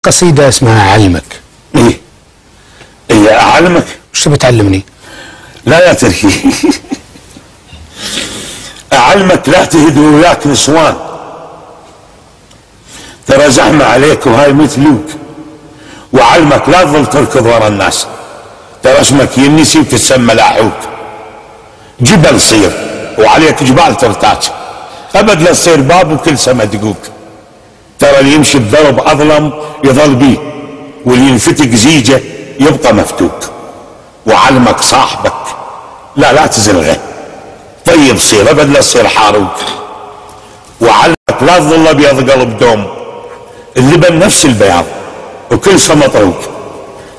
قصيدة اسمها أعلمك. إيه أعلمك؟ وش تبي تعلمني؟ لا يا تركي. أعلمك لا تهد وياك نسوان، ترى زحمة عليك وهاي مثلوك. وعلمك لا تظل تركض ورا الناس، ترى اسمك ينسي وتتسمى لاحوك. جبل صير وعليك جبال ترتاج، أبد لا تصير باب وكل سما دقوك. ترى اللي يمشي بدرب أظلم يظل بيه، واللي ينفتق زيجه يبقى مفتوك. وعلمك صاحبك لا تزلغه، طيب صير أبد لا تصير حاروك. وعلمك لا تظل أبيض قلب دوم، اللبن نفس البياض وكل سما مطروك.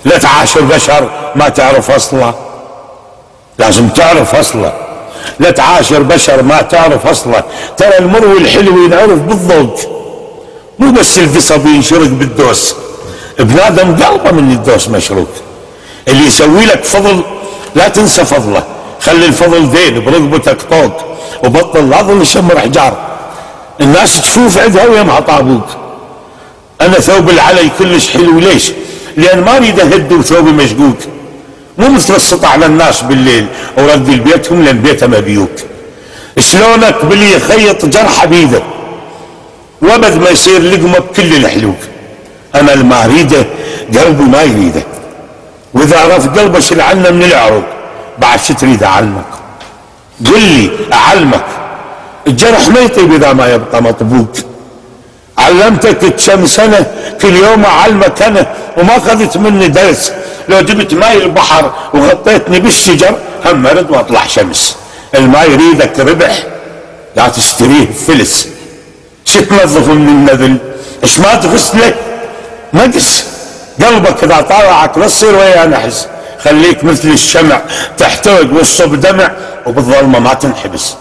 لا تعاشر بشر ما تعرف أصله، لازم تعرف أصله. لا تعاشر بشر ما تعرف أصله، ترى المر والحلو ينعرف بالذوق، مو بس القصب ينشرق بالدوس. بنادم قلبه من الدوس مشروك. اللي يسوي لك فضل لا تنسى فضله، خلي الفضل دين برقبتك طوق، وبطل لا تظل شمر حجار. الناس تشوف عندها ويمها طابوك. انا ثوب العلي كلش حلو، ليش؟ لان ما اريد اهد وثوبي مشقوق، مو متوسط على الناس بالليل ورد البيتهم لان بيتهم مبيوك. شلونك باللي يخيط جرحه بيده وابد ما يصير لقمه بكل الحلوك. انا اللي اريده قلبي ما يريده، واذا عرف قلبه شل عنه من العروق. بعد شو تريد اعلمك؟ قل لي اعلمك. الجرح ما يطيب اذا ما يبقى مطبوق. علمتك كم سنه كل يوم اعلمك انا، وما اخذت مني درس. لو جبت ماي البحر وغطيتني بالشجر هم ارد واطلع شمس. الما يريدك ربح لا تشتريه فلس. شو تنظفه من النذل؟ ايش ما تغسله؟ نقص قلبك اذا طالعك لا تصير وياه نحس. خليك مثل الشمع تحتوق والصب دمع، وبالظلمه ما تنحبس.